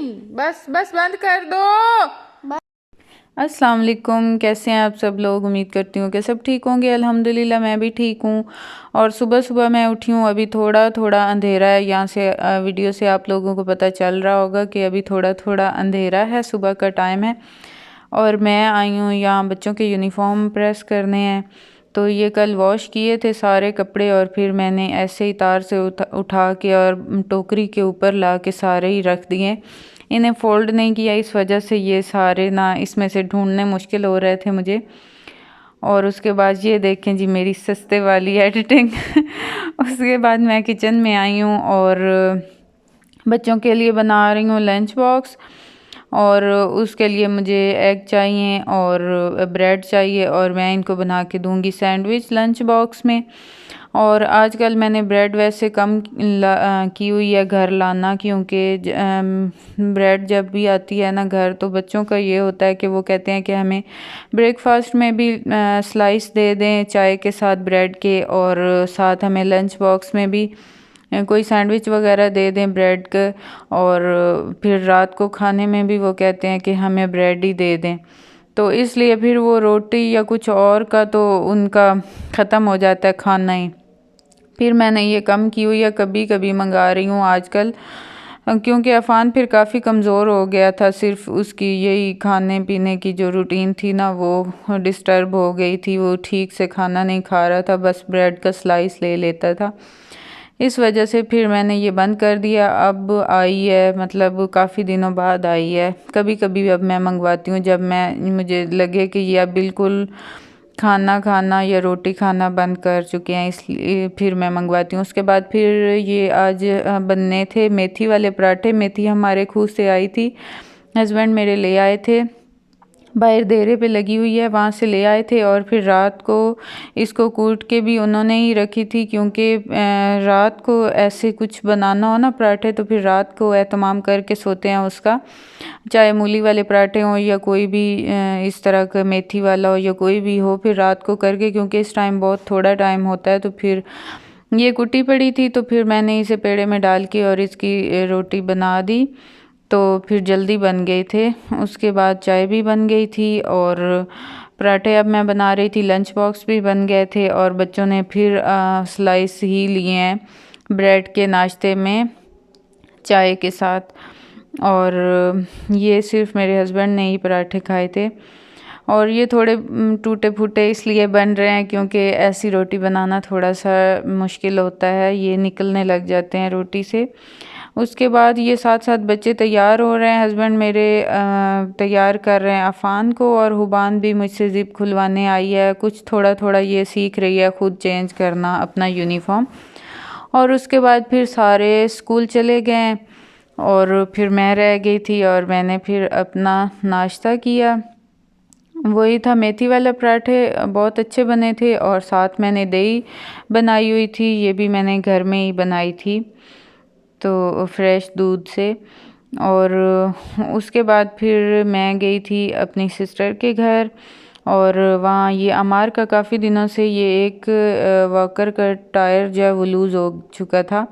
नहीं, बस बस बंद कर दो। अस्सलाम वालेकुम, कैसे हैं आप सब लोग। उम्मीद करती हूँ कि सब ठीक होंगे। अल्हम्दुलिल्लाह मैं भी ठीक हूँ। और सुबह सुबह मैं उठी हूँ, अभी थोड़ा थोड़ा अंधेरा है। यहाँ से वीडियो से आप लोगों को पता चल रहा होगा कि अभी थोड़ा थोड़ा अंधेरा है, सुबह का टाइम है। और मैं आई हूँ यहाँ बच्चों के यूनिफॉर्म प्रेस करने हैं। तो ये कल वॉश किए थे सारे कपड़े, और फिर मैंने ऐसे ही तार से उठा के और टोकरी के ऊपर ला के सारे ही रख दिए। इन्हें फ़ोल्ड नहीं किया, इस वजह से ये सारे ना इसमें से ढूंढने मुश्किल हो रहे थे मुझे। और उसके बाद ये देखें जी मेरी सस्ते वाली एडिटिंग उसके बाद मैं किचन में आई हूँ और बच्चों के लिए बना रही हूँ लंच बॉक्स। और उसके लिए मुझे एग चाहिए और ब्रेड चाहिए, और मैं इनको बना के दूंगी सैंडविच लंच बॉक्स में। और आजकल मैंने ब्रेड वैसे कम की हुई है घर लाना, क्योंकि ब्रेड जब भी आती है ना घर, तो बच्चों का ये होता है कि वो कहते हैं कि हमें ब्रेकफास्ट में भी स्लाइस दे दें चाय के साथ ब्रेड के, और साथ हमें लंच बॉक्स में भी कोई सैंडविच वगैरह दे दें ब्रेड का। और फिर रात को खाने में भी वो कहते हैं कि हमें ब्रेड ही दे दें। तो इसलिए फिर वो रोटी या कुछ और का तो उनका ख़त्म हो जाता है खाना ही। फिर मैंने ये कम की हुई है, कभी कभी मंगा रही हूँ आजकल, क्योंकि अफ़ान फिर काफ़ी कमज़ोर हो गया था। सिर्फ उसकी यही खाने पीने की जो रूटीन थी ना, वो डिस्टर्ब हो गई थी। वो ठीक से खाना नहीं खा रहा था, बस ब्रेड का स्लाइस ले लेता था। इस वजह से फिर मैंने ये बंद कर दिया। अब आई है, मतलब काफ़ी दिनों बाद आई है। कभी कभी अब मैं मंगवाती हूँ जब मुझे लगे कि ये अब बिल्कुल खाना खाना या रोटी खाना बंद कर चुके हैं, इसलिए फिर मैं मंगवाती हूँ। उसके बाद फिर ये आज बनने थे मेथी वाले पराठे। मेथी हमारे खूह से आई थी, हस्बैंड मेरे ले आए थे, बाहर देरे पे लगी हुई है, वहाँ से ले आए थे। और फिर रात को इसको कूट के भी उन्होंने ही रखी थी, क्योंकि रात को ऐसे कुछ बनाना हो ना पराठे, तो फिर रात को एहतमाम करके सोते हैं उसका। चाहे मूली वाले पराठे हों या कोई भी इस तरह का मेथी वाला हो या कोई भी हो, फिर रात को करके, क्योंकि इस टाइम बहुत थोड़ा टाइम होता है। तो फिर ये कुटी पड़ी थी, तो फिर मैंने इसे पेड़े में डाल के और इसकी रोटी बना दी, तो फिर जल्दी बन गए थे। उसके बाद चाय भी बन गई थी और पराठे अब मैं बना रही थी, लंच बॉक्स भी बन गए थे। और बच्चों ने फिर स्लाइस ही लिए हैं ब्रेड के नाश्ते में चाय के साथ। और ये सिर्फ मेरे हस्बैंड ने ही पराठे खाए थे। और ये थोड़े टूटे फूटे इसलिए बन रहे हैं क्योंकि ऐसी रोटी बनाना थोड़ा सा मुश्किल होता है, ये निकलने लग जाते हैं रोटी से। उसके बाद ये साथ साथ बच्चे तैयार हो रहे हैं, हस्बैंड मेरे तैयार कर रहे हैं अफ़ान को, और हुबान भी मुझसे ज़िप खुलवाने आई है। कुछ थोड़ा थोड़ा ये सीख रही है खुद चेंज करना अपना यूनिफॉर्म। और उसके बाद फिर सारे स्कूल चले गए और फिर मैं रह गई थी, और मैंने फिर अपना नाश्ता किया। वही था मेथी वाला पराठे, बहुत अच्छे बने थे। और साथ मैंने दही बनाई हुई थी, ये भी मैंने घर में ही बनाई थी, तो फ्रेश दूध से। और उसके बाद फिर मैं गई थी अपनी सिस्टर के घर, और वहाँ ये अमार का काफ़ी दिनों से ये एक वॉकर का टायर जो है वो लूज़ हो चुका था।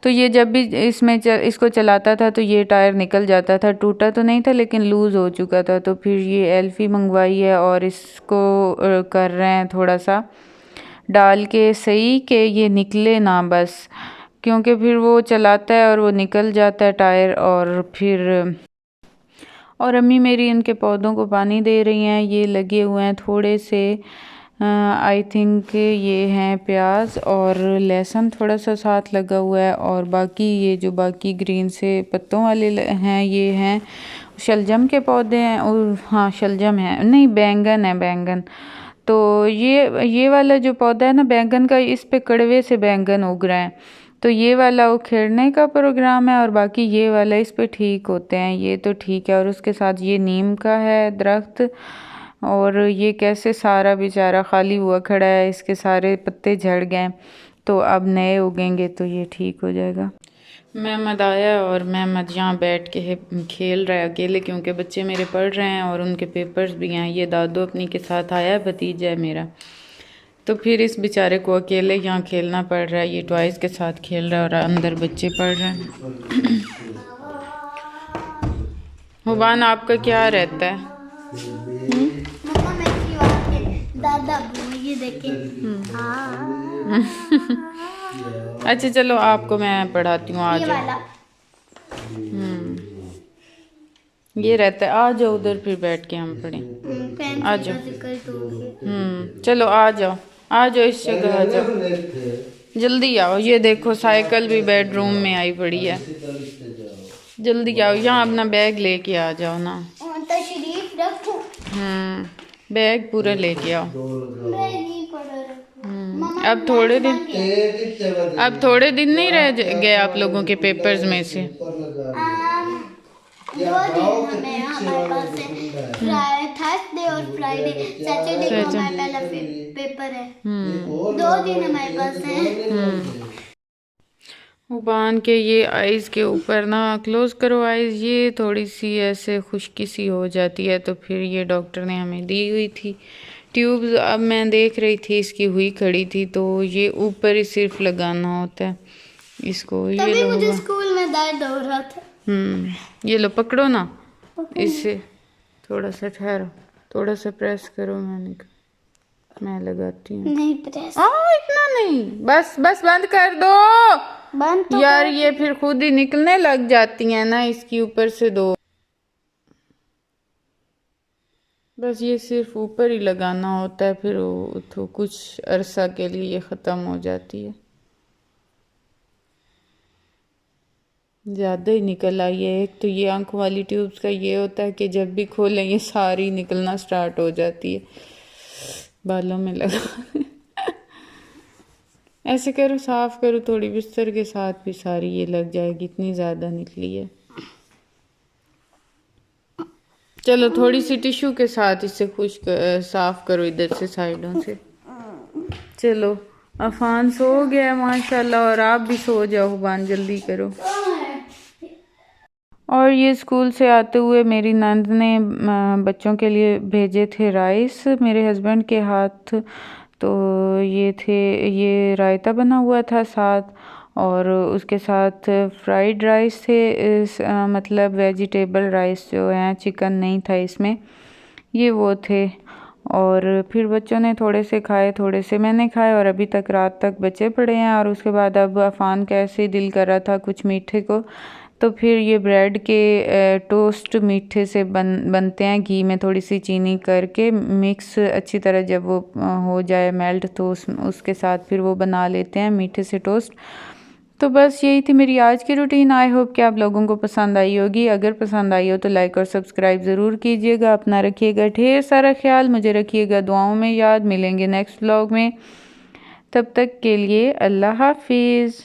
तो ये जब भी इसको चलाता था तो ये टायर निकल जाता था, टूटा तो नहीं था लेकिन लूज़ हो चुका था। तो फिर ये एल्फी मंगवाई है और इसको कर रहे हैं थोड़ा सा डाल के सही कि ये निकले ना बस, क्योंकि फिर वो चलाता है और वो निकल जाता है टायर। और अम्मी मेरी इनके पौधों को पानी दे रही हैं। ये लगे हुए हैं थोड़े से, आई थिंक ये हैं प्याज और लहसुन थोड़ा सा साथ लगा हुआ है। और बाकी ये जो बाकी ग्रीन से पत्तों वाले हैं ये हैं शलजम के पौधे हैं। और हाँ शलजम है, नहीं बैंगन है, बैंगन। तो ये वाला जो पौधा है ना बैंगन का, इस पे कड़वे से बैंगन उग रहे हैं, तो ये वाला उखेड़ने का प्रोग्राम है। और बाकी ये वाला इस पे ठीक होते हैं, ये तो ठीक है। और उसके साथ ये नीम का है दरख्त, और ये कैसे सारा बेचारा खाली हुआ खड़ा है, इसके सारे पत्ते झड़ गए, तो अब नए उगेंगे तो ये ठीक हो जाएगा। मेहमद आया और मेहमद यहाँ बैठ के खेल रहा है अकेले, क्योंकि बच्चे मेरे पढ़ रहे हैं और उनके पेपर्स भी हैं। ये दादू अपनी के साथ आया है, भतीजा है मेरा, तो फिर इस बेचारे को अकेले यहाँ खेलना पड़ रहा है। ये टॉयज़ के साथ खेल रहा है और अंदर बच्चे पढ़ रहे हैं। हुबान आपका क्या रहता है? मम्मा मेरी बात दादा ये देखें। हाँ अच्छा चलो आपको मैं पढ़ाती हूँ, आ ये जाओ। वाला ये रहता है, आ जाओ उधर फिर बैठ के हम पढ़ें। आ जाओ। चलो आ जाओ, आ जाओ इस जगह आ जाओ, जल्दी आओ। ये देखो साइकिल भी बेडरूम में आई पड़ी है, जल्दी आओ। यहाँ अपना बैग लेके आ जाओ ना। तशरीफ रखो। बैग पूरा लेके आओ। मैं नहीं पढ़ रहा। अब थोड़े दिन, अब थोड़े दिन नहीं रह गए आप लोगों के पेपर्स में से? 2 दिन हमें हमारे पास है, थर्सडे और फ्राइडे। सैटरडे को हमारा पहला पेपर है। 2 दिन हमारे पास है। उबान के ये आइज़ के ऊपर ना, क्लोज करो आइज़, ये थोड़ी सी ऐसे खुश्की सी हो जाती है, तो फिर ये डॉक्टर ने हमें दी हुई थी ट्यूब्स। अब मैं देख रही थी इसकी हुई खड़ी थी, तो ये ऊपर ही सिर्फ लगाना होता है इसको। ये तभी लो मुझे स्कूल में दर्द हो रहा था। ये लो पकड़ो ना, इससे थोड़ा सा ठहरो, थोड़ा सा प्रेस करो। मैं लगाती हूँ। नहीं प्रेस, इतना नहीं, बस बस बंद कर दो। बंद तो यार ये फिर खुद ही निकलने लग जाती हैं ना इसकी ऊपर से दो। बस ये सिर्फ ऊपर ही लगाना होता है, फिर वो तो कुछ अरसा के लिए ये ख़त्म हो जाती है। ज़्यादा ही निकल आई है। एक तो ये आंख वाली ट्यूब्स का ये होता है कि जब भी खोलें ये सारी निकलना स्टार्ट हो जाती है, बालों में लगा। ऐसे करो, साफ करो थोड़ी, बिस्तर के साथ भी सारी ये लग जाएगी, इतनी ज़्यादा निकली है। चलो थोड़ी सी टिश्यू के साथ इसे खुश्क साफ करो इधर से साइडों से। चलो अफान सो गया माशाल्लाह, और आप भी सो जाओ, हुबान जल्दी करो। और ये स्कूल से आते हुए मेरी नंद ने बच्चों के लिए भेजे थे राइस मेरे हस्बैंड के हाथ। तो ये रायता बना हुआ था साथ, और उसके साथ फ्राइड राइस थे, मतलब वेजिटेबल राइस जो हैं, चिकन नहीं था इसमें, ये वो थे। और फिर बच्चों ने थोड़े से खाए, थोड़े से मैंने खाए, और अभी तक रात तक बचे पड़े हैं। और उसके बाद अब अफान का ऐसे ही दिल कर रहा था कुछ मीठे को, तो फिर ये ब्रेड के टोस्ट मीठे से बनते हैं, घी में थोड़ी सी चीनी करके मिक्स अच्छी तरह, जब वो हो जाए मेल्ट, तो उसके साथ फिर वो बना लेते हैं मीठे से टोस्ट। तो बस यही थी मेरी आज की रूटीन। आई होप कि आप लोगों को पसंद आई होगी। अगर पसंद आई हो तो लाइक और सब्सक्राइब ज़रूर कीजिएगा। अपना रखिएगा ढेर सारा ख्याल, मुझे रखिएगा दुआओं में याद। मिलेंगे नेक्स्ट व्लॉग में, तब तक के लिए अल्लाह हाफिज़।